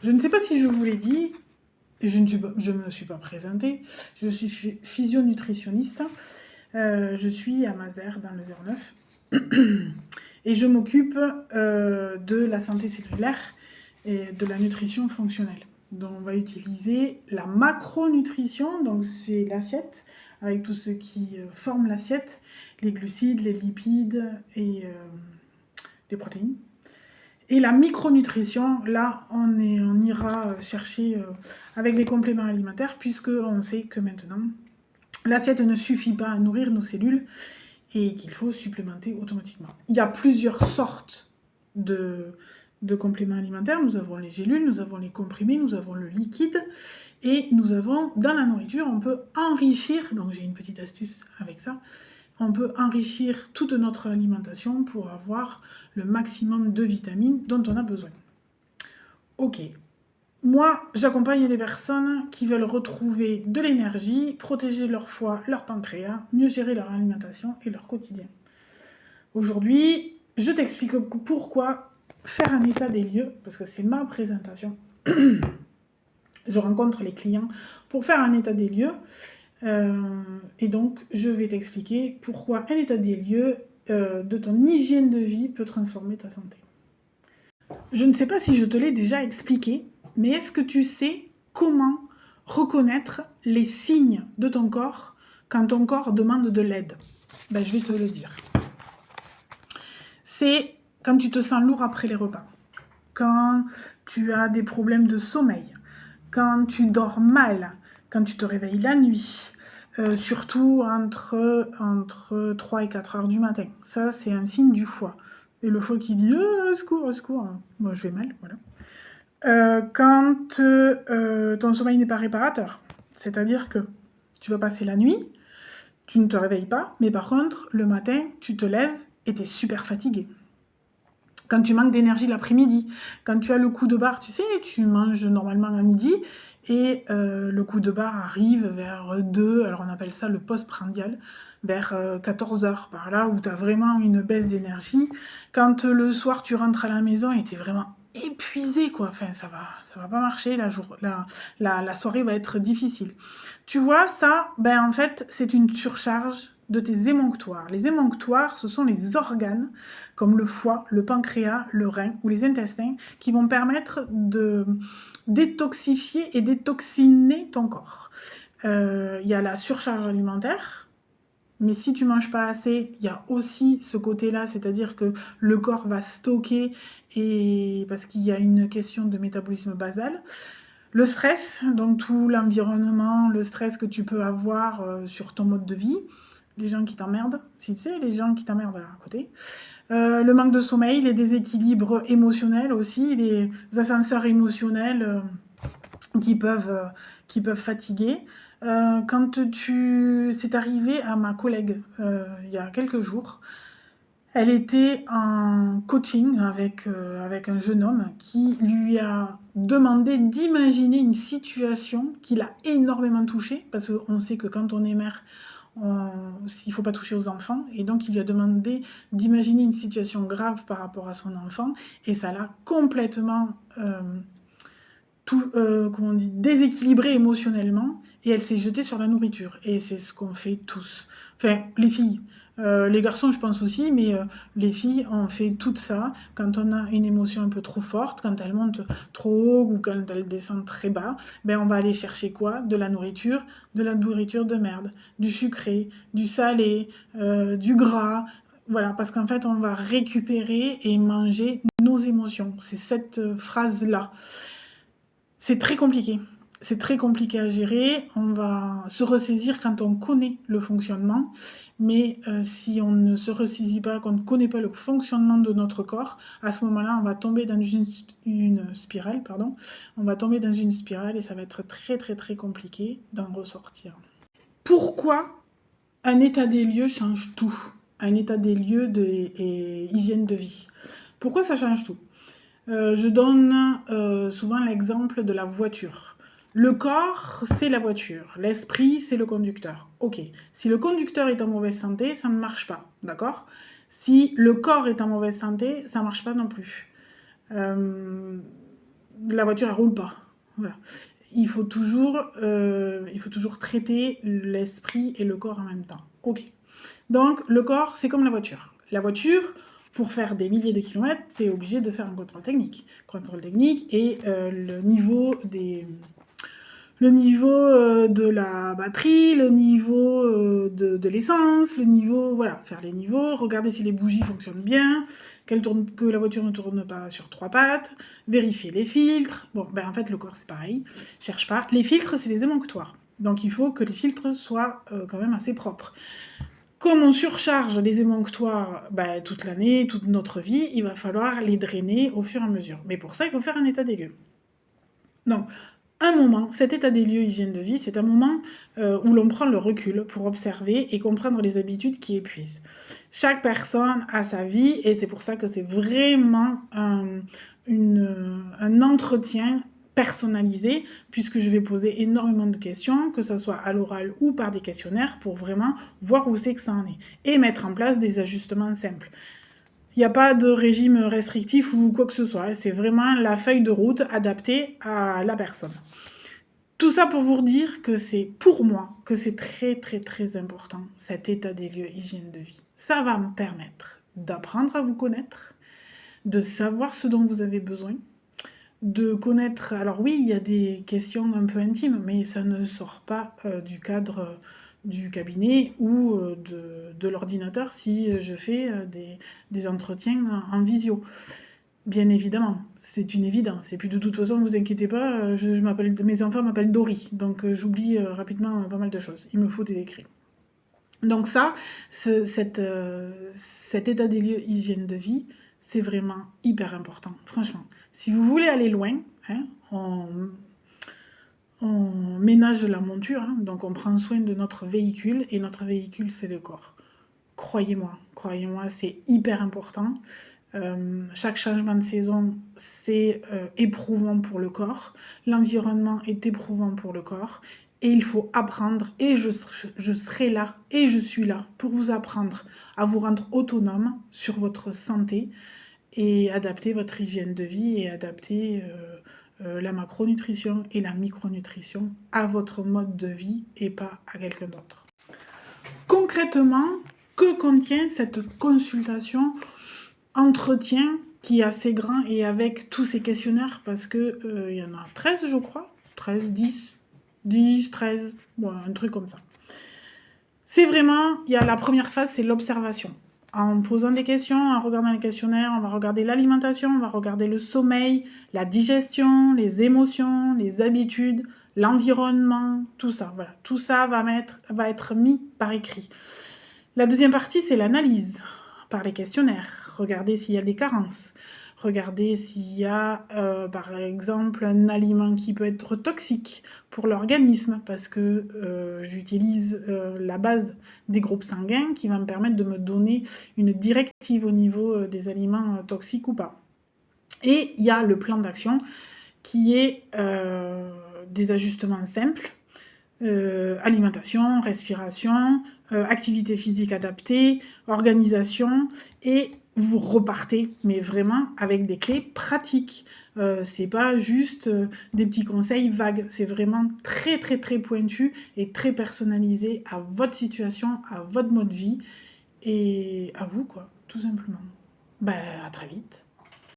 Je ne sais pas si je vous l'ai dit, je ne me suis pas présentée, je suis physionutritionniste, je suis à Mazères dans le 09 et je m'occupe de la santé cellulaire et de la nutrition fonctionnelle. Donc on va utiliser la macronutrition, donc c'est l'assiette avec tout ce qui forme l'assiette, les glucides, les lipides et les protéines. Et la micronutrition, là, on ira chercher avec les compléments alimentaires, puisqu'on sait que maintenant, l'assiette ne suffit pas à nourrir nos cellules et qu'il faut supplémenter automatiquement. Il y a plusieurs sortes de compléments alimentaires. Nous avons les gélules, nous avons les comprimés, nous avons le liquide, et nous avons, dans la nourriture, on peut enrichir, donc j'ai une petite astuce avec ça, on peut enrichir toute notre alimentation pour avoir le maximum de vitamines dont on a besoin. Ok, moi j'accompagne les personnes qui veulent retrouver de l'énergie, protéger leur foie, leur pancréas, mieux gérer leur alimentation et leur quotidien. Aujourd'hui, je t'explique pourquoi faire un état des lieux, parce que c'est ma présentation. Je rencontre les clients pour faire un état des lieux. Et donc, je vais t'expliquer pourquoi un état des lieux de ton hygiène de vie peut transformer ta santé. Je ne sais pas si je te l'ai déjà expliqué, mais est-ce que tu sais comment reconnaître les signes de ton corps quand ton corps demande de l'aide? Ben, je vais te le dire. C'est quand tu te sens lourd après les repas, quand tu as des problèmes de sommeil, quand tu dors mal, quand tu te réveilles la nuit, surtout entre 3 et 4 heures du matin. Ça, c'est un signe du foie. Et le foie qui dit au secours, moi je vais mal, voilà. Quand ton sommeil n'est pas réparateur, c'est-à-dire que tu vas passer la nuit, tu ne te réveilles pas, mais par contre, le matin, tu te lèves et tu es super fatigué. Quand tu manques d'énergie l'après-midi, quand tu as le coup de barre, tu sais, tu manges normalement à midi, et le coup de barre arrive vers 2, alors on appelle ça le postprandial, vers 14 h par là, où tu as vraiment une baisse d'énergie. Quand le soir tu rentres à la maison et tu es vraiment épuisé, quoi, enfin ça va pas marcher, la soirée va être difficile. Tu vois, ça, ben en fait, c'est une surcharge de tes émonctoires. Les émonctoires, ce sont les organes, comme le foie, le pancréas, le rein ou les intestins, qui vont permettre de détoxifier et détoxiner ton corps. Il y a la surcharge alimentaire, mais si tu manges pas assez, il y a aussi ce côté-là, c'est-à-dire que le corps va stocker, et parce qu'il y a une question de métabolisme basal. Le stress, donc tout l'environnement, le stress que tu peux avoir sur ton mode de vie, les gens qui t'emmerdent, si tu sais, les gens qui t'emmerdent à côté. Le manque de sommeil, les déséquilibres émotionnels aussi, les ascenseurs émotionnels qui peuvent fatiguer. C'est arrivé à ma collègue il y a quelques jours, elle était en coaching avec un jeune homme qui lui a demandé d'imaginer une situation qui l'a énormément touchée, parce qu'on sait que quand on est mère, il ne faut pas toucher aux enfants, et donc il lui a demandé d'imaginer une situation grave par rapport à son enfant, et ça l'a complètement déséquilibrée émotionnellement, et elle s'est jetée sur la nourriture, et c'est ce qu'on fait tous. Enfin, les filles. Les garçons, je pense aussi, mais les filles, on fait tout ça quand on a une émotion un peu trop forte, quand elle monte trop haut ou quand elle descend très bas. Ben, on va aller chercher quoi? De la nourriture de merde, du sucré, du salé, du gras. Voilà, parce qu'en fait, on va récupérer et manger nos émotions. C'est cette phrase-là. C'est très compliqué. C'est très compliqué à gérer. On va se ressaisir quand on connaît le fonctionnement. Mais si on ne se ressaisit pas, qu'on ne connaît pas le fonctionnement de notre corps, à ce moment-là, on va tomber dans une spirale. On va tomber dans une spirale et ça va être très très très compliqué d'en ressortir. Pourquoi un état des lieux change tout? Un état des lieux et hygiène de vie. Pourquoi ça change tout? Je donne souvent l'exemple de la voiture. Le corps, c'est la voiture. L'esprit, c'est le conducteur. Ok. Si le conducteur est en mauvaise santé, ça ne marche pas. D'accord? Si le corps est en mauvaise santé, ça ne marche pas non plus. la voiture elle roule pas. Voilà. Il faut toujours traiter l'esprit et le corps en même temps. Ok. Donc le corps, c'est comme la voiture. La voiture, pour faire des milliers de kilomètres, tu es obligé de faire un contrôle technique. Contrôle technique et le niveau de la batterie, le niveau de l'essence, le niveau, voilà, faire les niveaux, regarder si les bougies fonctionnent bien, que la voiture ne tourne pas sur 3 pattes, vérifier les filtres. Bon, ben en fait, le corps, c'est pareil, cherche pas. Les filtres, c'est les émonctoires. Donc il faut que les filtres soient quand même assez propres. Comme on surcharge les émonctoires toute l'année, toute notre vie, il va falloir les drainer au fur et à mesure. Mais pour ça, il faut faire un état des lieux. Donc, un moment, cet état des lieux hygiène de vie, c'est un moment où l'on prend le recul pour observer et comprendre les habitudes qui épuisent. Chaque personne a sa vie et c'est pour ça que c'est vraiment un entretien personnalisé, puisque je vais poser énormément de questions, que ce soit à l'oral ou par des questionnaires, pour vraiment voir où c'est que ça en est, et mettre en place des ajustements simples. Il n'y a pas de régime restrictif ou quoi que ce soit, c'est vraiment la feuille de route adaptée à la personne. Tout ça pour vous dire que c'est, pour moi, que c'est très très très important, cet état des lieux hygiène de vie. Ça va me permettre d'apprendre à vous connaître, de savoir ce dont vous avez besoin, de connaître... Alors oui, il y a des questions un peu intimes, mais ça ne sort pas du cadre du cabinet ou de l'ordinateur si je fais des entretiens en visio. Bien évidemment, c'est une évidence. Et puis de toute façon, ne vous inquiétez pas, mes enfants m'appellent Dory, donc j'oublie rapidement pas mal de choses. Il me faut des écrits. Donc ça, cet état des lieux hygiène de vie, c'est vraiment hyper important, franchement. Si vous voulez aller loin, hein, on ménage la monture, hein, donc on prend soin de notre véhicule, et notre véhicule, c'est le corps. Croyez-moi, c'est hyper important. Chaque changement de saison, c'est éprouvant pour le corps. L'environnement est éprouvant pour le corps. Et il faut apprendre, et je serai là, et je suis là pour vous apprendre à vous rendre autonome sur votre santé et adapter votre hygiène de vie et adapter la macronutrition et la micronutrition à votre mode de vie et pas à quelqu'un d'autre. Concrètement, que contient cette consultation entretien qui est assez grand et avec tous ces questionnaires parce que il y en a 13 je crois, 13, 10, 13, bon, un truc comme ça. C'est vraiment, il y a la première phase, c'est l'observation. En posant des questions, en regardant les questionnaires, on va regarder l'alimentation, on va regarder le sommeil, la digestion, les émotions, les habitudes, l'environnement, tout ça. Voilà, tout ça va être mis par écrit. La deuxième partie, c'est l'analyse par les questionnaires. Regardez s'il y a des carences. Regardez s'il y a, par exemple, un aliment qui peut être toxique pour l'organisme, parce que j'utilise la base des groupes sanguins qui va me permettre de me donner une directive au niveau des aliments toxiques ou pas. Et il y a le plan d'action qui est des ajustements simples, alimentation, respiration, activité physique adaptée, organisation, et vous repartez, mais vraiment avec des clés pratiques. C'est pas juste des petits conseils vagues, c'est vraiment très très très pointu et très personnalisé à votre situation, à votre mode de vie et à vous quoi, tout simplement. À très vite.